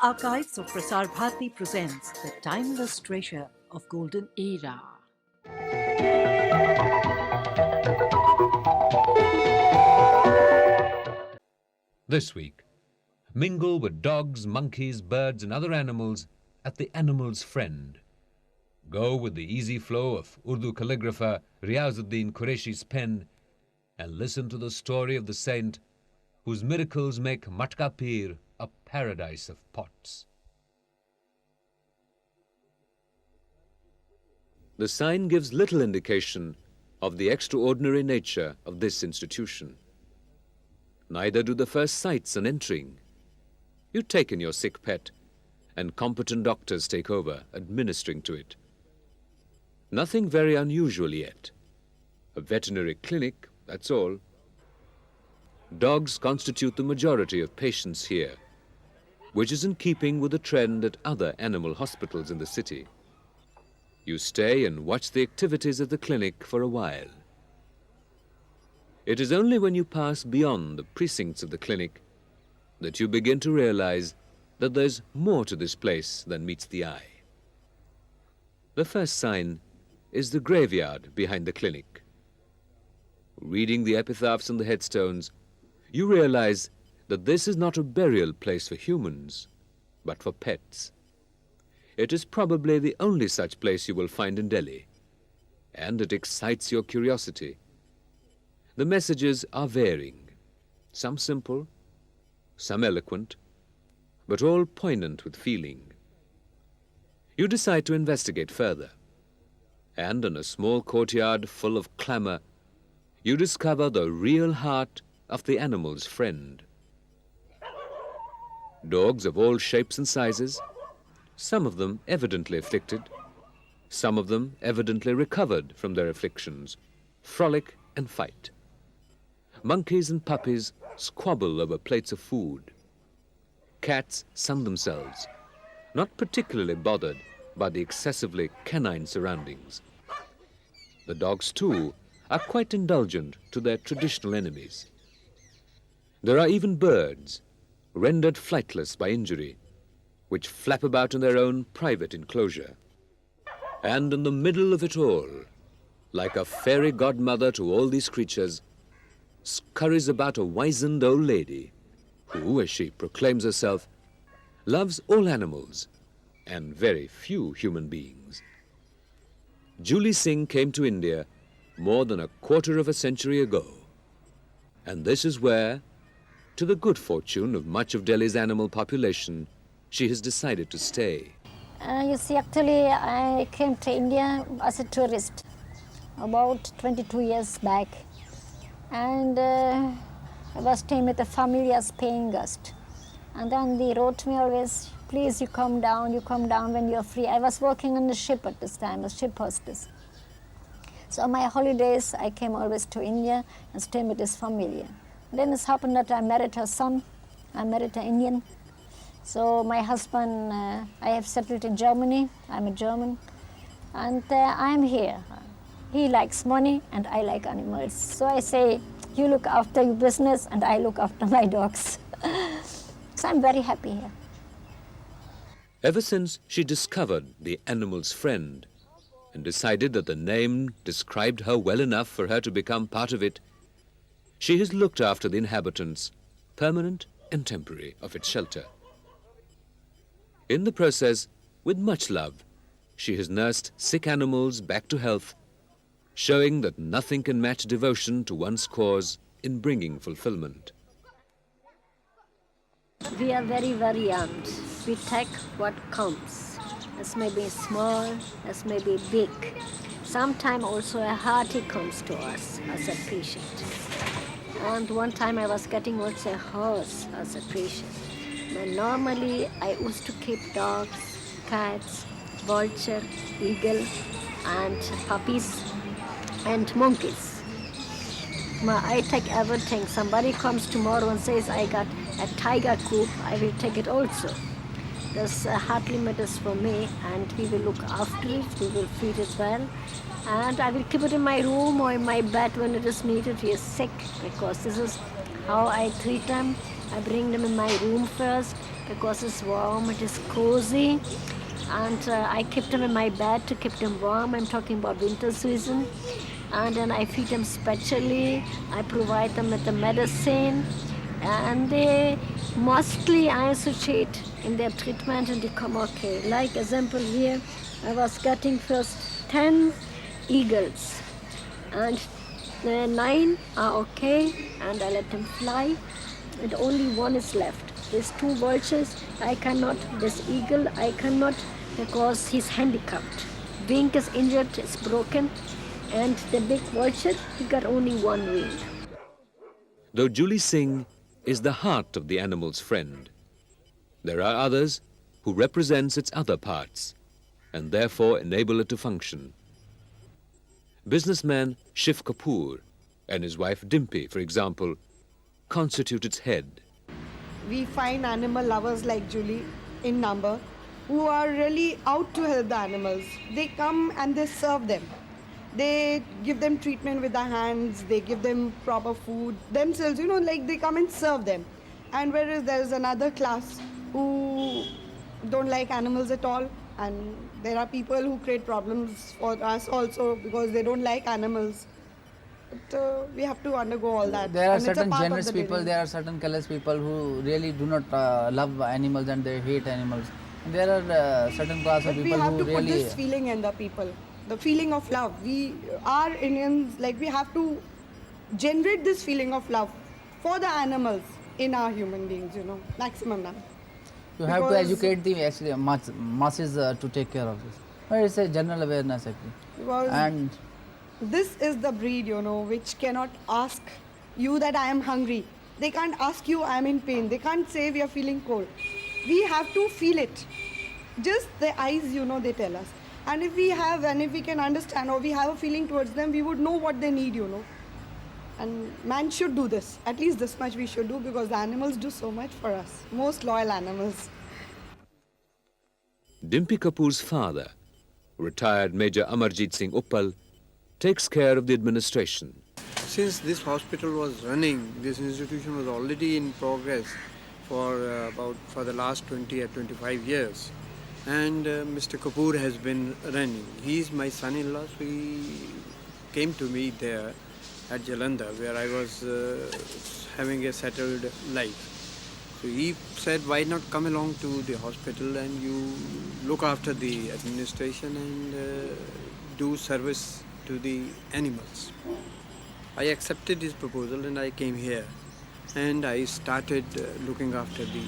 Archives of Prasar Bharati presents the timeless treasure of golden era. This week, mingle with dogs, monkeys, birds and other animals at the animal's friend. Go with the easy flow of Urdu calligrapher Riyaajuddeen Kuraishee's pen and listen to the story of the saint whose miracles make Matkapir a paradise of pots. The sign gives little indication of the extraordinary nature of this institution. Neither do the first sights on entering. You take in your sick pet, and competent doctors take over, administering to it. Nothing very unusual yet. A veterinary clinic, that's all. Dogs constitute the majority of patients here, which is in keeping with the trend at other animal hospitals in the city. You stay and watch the activities of the clinic for a while. It is only when you pass beyond the precincts of the clinic that you begin to realize that there's more to this place than meets the eye. The first sign is the graveyard behind the clinic. Reading the epitaphs on the headstones, you realize that this is not a burial place for humans, but for pets. It is probably the only such place you will find in Delhi, and it excites your curiosity. The messages are varying, some simple, some eloquent, but all poignant with feeling. You decide to investigate further, and in a small courtyard full of clamor, you discover the real heart of the animal's friend. Dogs of all shapes and sizes, some of them evidently afflicted, some of them evidently recovered from their afflictions, frolic and fight. Monkeys and puppies squabble over plates of food. Cats sun themselves, not particularly bothered by the excessively canine surroundings. The dogs, too, are quite indulgent to their traditional enemies. There are even birds, rendered flightless by injury, which flap about in their own private enclosure. And in the middle of it all, like a fairy godmother to all these creatures, scurries about a wizened old lady who, as she proclaims herself, loves all animals and very few human beings. Julie Singh came to India more than a quarter of a century ago, and this is where, to the good fortune of much of Delhi's animal population, she has decided to stay. You see, actually, I came to India as a tourist about 22 years back. And I was staying with a family as paying guest. And then they wrote to me always, please, you come down when you're free. I was working on the ship at this time, a ship hostess. So on my holidays, I came always to India and stayed with this family. Then it happened that I married her son. I married an Indian. So my husband, I have settled in Germany. I'm a German. And I'm here. He likes money and I like animals. So I say, you look after your business and I look after my dogs. So I'm very happy here. Ever since she discovered the animal's friend and decided that the name described her well enough for her to become part of it, she has looked after the inhabitants, permanent and temporary, of its shelter. In the process, with much love, she has nursed sick animals back to health, showing that nothing can match devotion to one's cause in bringing fulfillment. We are very variant. We take what comes. As may be small, as may be big. Sometimes also a hearty comes to us as a patient. And one time I was getting also a horse as a patient. But normally I used to keep dogs, cats, vulture, eagle, and puppies, and monkeys. I take everything. Somebody comes tomorrow and says, I got a tiger coop, I will take it also. This heart limit is for me, and we will look after it, we will feed it well, and I will keep it in my room or in my bed when it is needed. He is sick, because this is How I treat them, I bring them in my room first because it's warm, it is cozy. And I keep them in my bed to keep them warm. I'm talking about winter season. And then I feed them specially. I provide them with the medicine. And they mostly I associate in their treatment and they come okay. Like example here, I was getting first 10 eagles. And 9 are okay, and I let them fly, and only one is left. There's 2 vultures, I cannot, this eagle, I cannot, because he's handicapped. Wing is injured, it's broken, and the big vulture, he got only 1 wing. Though Julie Singh is the heart of the animal's friend, there are others who represents its other parts, and therefore enable it to function. Businessman Shiv Kapoor and his wife Dimpy, for example, constitute its head. We find animal lovers like Julie in number who are really out to help the animals. They come and they serve them. They give them treatment with their hands, they give them proper food themselves, like they come and serve them. And whereas there is another class who don't like animals at all, and there are people who create problems for us also because they don't like animals. But we have to undergo all that. There are And it's a certain part of generous the people, business. there are certain careless people who really do not love animals and they hate animals. And there are certain class of But we people have who to put really... this feeling in the people, the feeling of love. We are Indians, like we have to generate this feeling of love for the animals in our human beings, maximum now. You have to Because- educate the actually masses to take care of this. But it's a general awareness actually. Because And this is the breed, which cannot ask you that I am hungry. They can't ask you I am in pain. They can't say we are feeling cold. We have to feel it. Just the eyes, they tell us. And if we have, and if we can understand or we have a feeling towards them, we would know what they need, And man should do this. At least this much we should do because the animals do so much for us. Most loyal animals. Dimpy Kapoor's father, retired Major Amarjit Singh Uppal, takes care of the administration. Since this hospital was running, this institution was already in progress for the last 20 or 25 years. And Mr. Kapoor has been running. He is my son-in-law, so he came to me there at Jalandhar, where I was having a settled life. So he said, why not come along to the hospital and you look after the administration and do service to the animals. I accepted his proposal and I came here and I started looking after the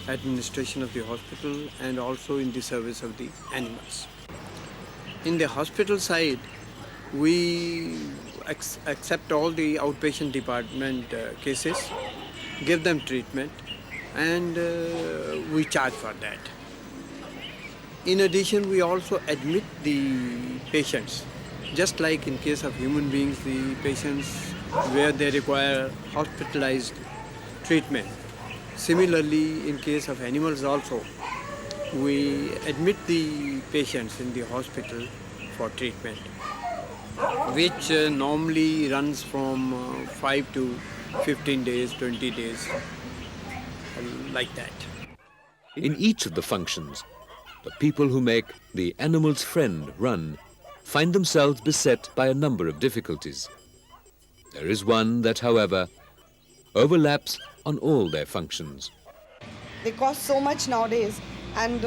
administration of the hospital and also in the service of the animals. In the hospital side, we accept all the outpatient department cases, give them treatment, and we charge for that. In addition, we also admit the patients. Just like in case of human beings, the patients where they require hospitalized treatment. Similarly, in case of animals also, we admit the patients in the hospital for treatment, which normally runs from 5 to 15 days, 20 days, like that. In each of the functions, the people who make the animal's friend run find themselves beset by a number of difficulties. There is one that, however, overlaps on all their functions. They cost so much nowadays, and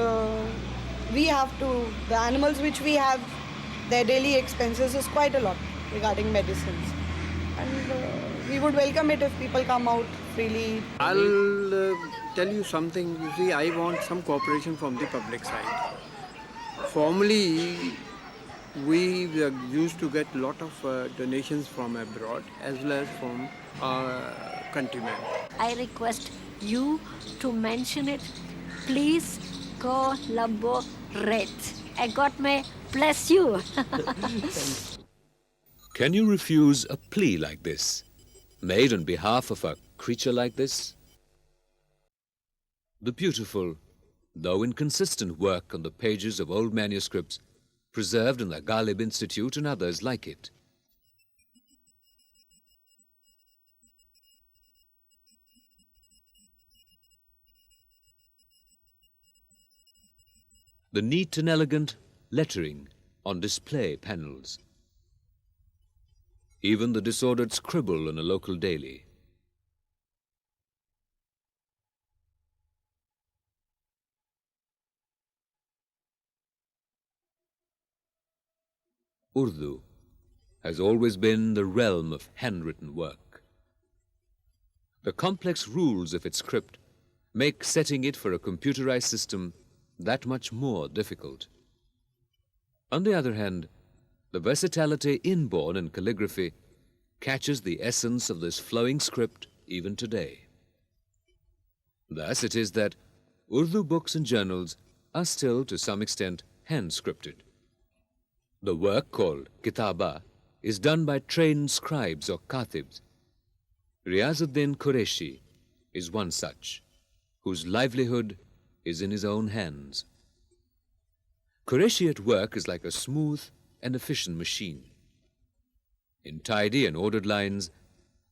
we have to, the animals which we have, their daily expenses is quite a lot regarding medicines. And we would welcome it if people come out freely. I'll tell you something. You see, I want some cooperation from the public side. Formerly, we used to get a lot of donations from abroad as well as from our countrymen. I request you to mention it. Please collaborate. God may bless you. Can you refuse a plea like this, made on behalf of a creature like this? The beautiful, though inconsistent work on the pages of old manuscripts preserved in the Ghalib Institute and others like it the neat and elegant lettering on display panels, even the disordered scribble in a local daily. Urdu has always been the realm of handwritten work. The complex rules of its script make setting it for a computerized system that much more difficult. On the other hand, the versatility inborn in calligraphy catches the essence of this flowing script even today. Thus it is that Urdu books and journals are still to some extent hand-scripted. The work called kitaba is done by trained scribes or katibs. Riyaajuddeen Kuraishee is one such, whose livelihood is in his own hands. Kuraishee at work is like a smooth and efficient machine. In tidy and ordered lines,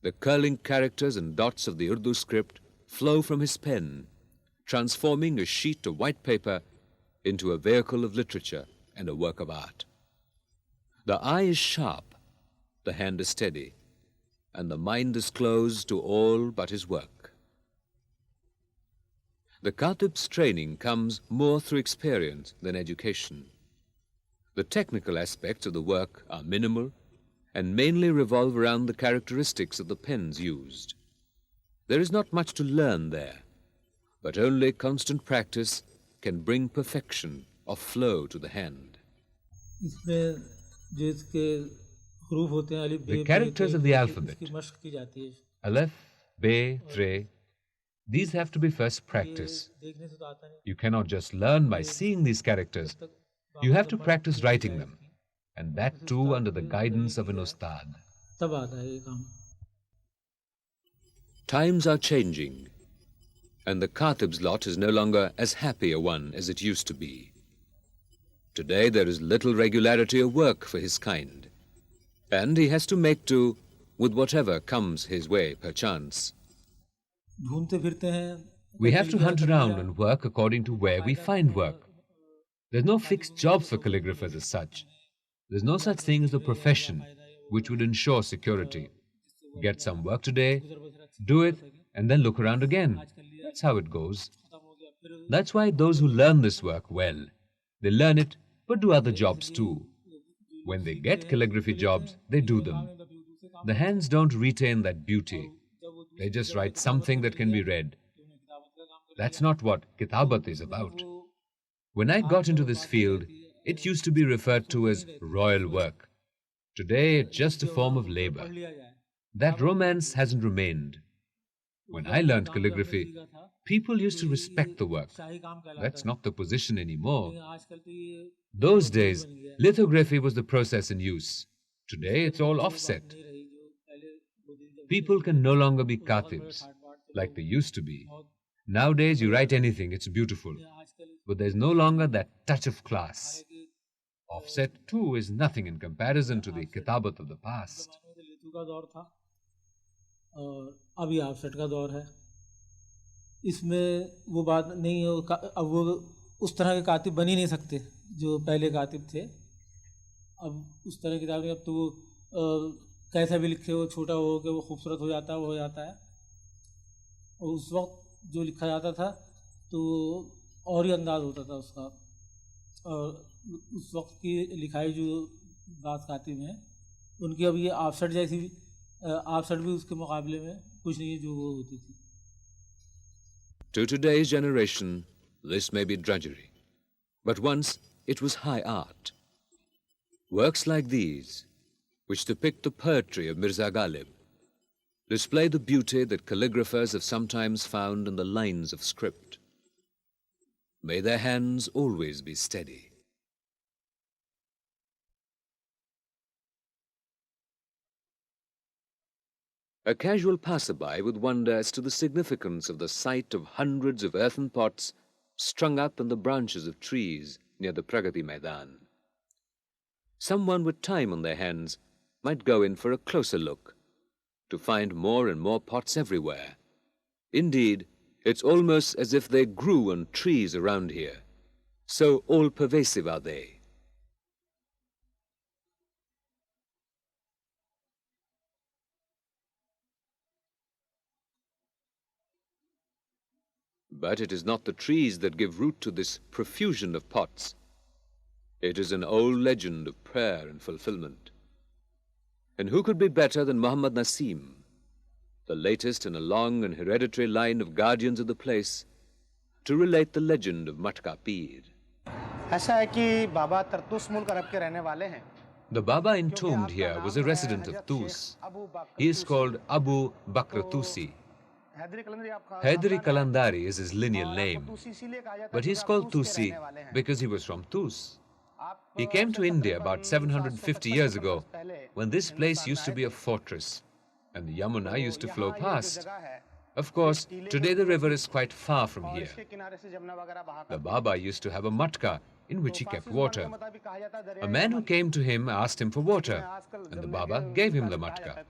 the curling characters and dots of the Urdu script flow from his pen, transforming a sheet of white paper into a vehicle of literature and a work of art. The eye is sharp, the hand is steady, and the mind is closed to all but his work. The katib's training comes more through experience than education. The technical aspects of the work are minimal and mainly revolve around the characteristics of the pens used. There is not much to learn there, but only constant practice can bring perfection of flow to the hand. The characters of the alphabet, Aleph, Be, Tre, these have to be first practiced. You cannot just learn by seeing these characters. You have to practice writing them, and that too under the guidance of an ustad. Times are changing, and the katib's lot is no longer as happy a one as it used to be. Today there is little regularity of work for his kind, and he has to make do with whatever comes his way perchance. We have to hunt around and work according to where we find work. There's no fixed job for calligraphers as such. There's no such thing as a profession which would ensure security. Get some work today, do it, and then look around again. That's how it goes. That's why those who learn this work well, they learn it but do other jobs too. When they get calligraphy jobs, they do them. The hands don't retain that beauty. They just write something that can be read. That's not what kitabat is about. When I got into this field, it used to be referred to as royal work. Today, it's just a form of labor. That romance hasn't remained. When I learned calligraphy, people used to respect the work. That's not the position anymore. Those days, lithography was the process in use. Today, it's all offset. People can no longer be katibs, like they used to be. Nowadays, you write anything, it's beautiful. But there's no longer that touch of class. Offset, too, is nothing in comparison to the kitabat of the past. अभी offset का दौर है इसमें वो बात नहीं है अब वो उस तरह के कातिब बन ही नहीं सकते जो पहले कातिब थे अब उस तरह की किताबें अब तो कैसा भी लिखे वो छोटा हो के वो खूबसूरत हो जाता है वो हो जाता है और उस वक्त जो लिखा जाता था तो और ही अंदाज होता था उसका और उस वक्त की लिखाई जो बात कातिब हैं उनकी अब ये ऑफसेट जैसी ऑफसेट भी उसके मुकाबले में कुछ नहीं है जो वो होती थी. To today's generation, this may be drudgery, but once it was high art. Works like these, which depict the poetry of Mirza Ghalib, display the beauty that calligraphers have sometimes found in the lines of script. May their hands always be steady. A casual passerby would wonder as to the significance of the sight of hundreds of earthen pots strung up in the branches of trees near the Pragati Maidan. Someone with time on their hands might go in for a closer look to find more and more pots everywhere. Indeed, it's almost as if they grew on trees around here, So all-pervasive are they. But it is not the trees that give root to this profusion of pots. It is an old legend of prayer and fulfillment. And who could be better than Muhammad Naseem, the latest in a long and hereditary line of guardians of the place, to relate the legend of Matkapir. The Baba entombed here was a resident of Tus. He is called Abu Bakr Tusi. Haidari Kalandari is his lineal name, but he is called Tusi because he was from Tus. He came to India about 750 years ago, when this place used to be a fortress, and the Yamuna used to flow past. Of course, today the river is quite far from here. The Baba used to have a matka in which he kept water. A man who came to him asked him for water, and the Baba gave him the matka.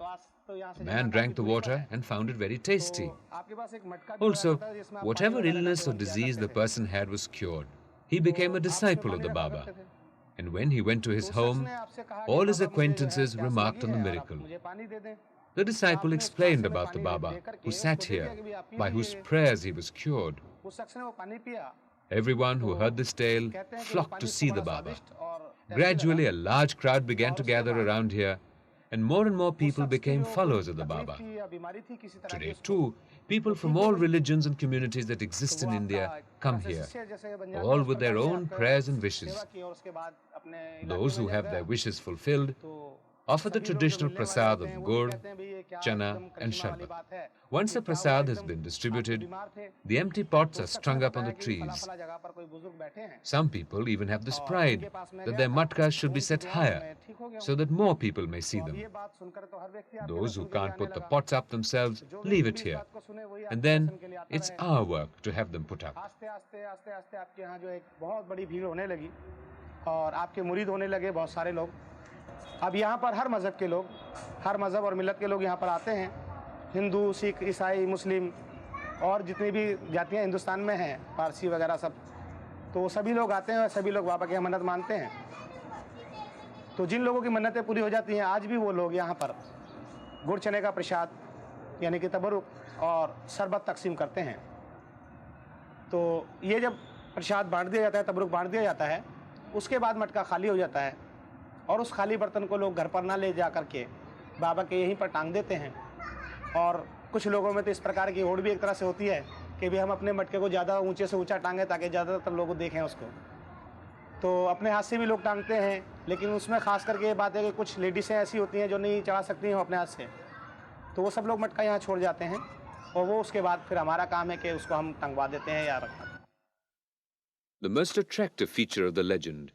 The man drank the water and found it very tasty. Also, whatever illness or disease the person had was cured. He became a disciple of the Baba. And when he went to his home, all his acquaintances remarked on the miracle. The disciple explained about the Baba, who sat here, by whose prayers he was cured. Everyone who heard this tale flocked to see the Baba. Gradually, a large crowd began to gather around here, and more people became followers of the Baba. Today, too, people from all religions and communities that exist in India come here, all with their own prayers and wishes. Those who have their wishes fulfilled offer the traditional prasad of gur, chana and sharbat. Once the prasad has been distributed, the empty pots are strung up on the trees. Some people even have this pride that their matkas should be set higher so that more people may see them. Those who can't put the pots up themselves leave it here, and then it's our work to have them put up. अब यहाँ पर हर मज़हब के लोग, हर मज़हब और मिलत के लोग यहाँ पर आते हैं। हिंदू, सिख, ईसाई, मुस्लिम और जितनी भी जातियाँ हिंदुस्तान में हैं, पारसी वगैरह सब, तो वो सभी लोग आते हैं और सभी लोग बाबा की मन्नत मानते हैं। तो जिन लोगों की मन्नतें पूरी हो जाती हैं, आज भी वो लोग यहाँ पर गुड़ चने का प्रसाद यानी कि तबरुक और शरबत तकसीम करते हैं। तो ये जब प्रसाद बांट दिया जाता है, तबरुक बांट दिया जाता है, उसके बाद मटका खाली हो जाता है और उस खाली बर्तन को लोग घर पर ना ले जा करके बाबा के यहीं पर टांग देते हैं। और कुछ लोगों में तो इस प्रकार की होड़ भी एक तरह से होती है कि भी हम अपने मटके को ज़्यादा ऊंचे से ऊंचा टांगें ताकि ज़्यादातर लोग देखें उसको। तो अपने हाथ से भी लोग टांगते हैं, लेकिन उसमें ख़ास करके ये बात है कि कुछ लेडीज़ें ऐसी होती हैं जो नहीं चढ़ा सकती हैं अपने हाथ से, तो वो सब लोग मटका यहाँ छोड़ जाते हैं और वो उसके बाद फिर हमारा काम है कि उसको हम टंगवा देते हैं या रखते हैं। The most attractive feature of the legend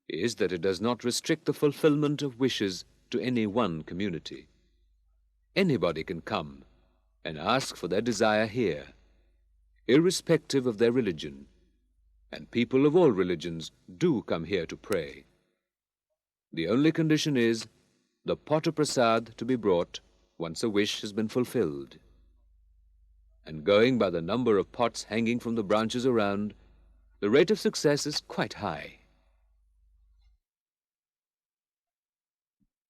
is that it does not restrict the fulfillment of wishes to any one community. Anybody can come and ask for their desire here, irrespective of their religion, and people of all religions do come here to pray. The only condition is the pot of prasad to be brought once a wish has been fulfilled. And going by the number of pots hanging from the branches around, the rate of success is quite high.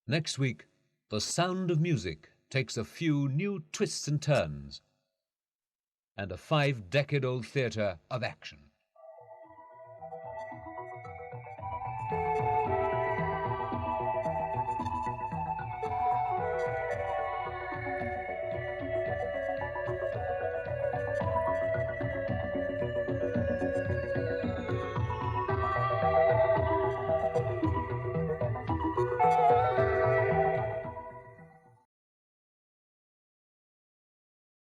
Next week, the sound of music takes a few new twists and turns, and a 5-decade-old theatre of action.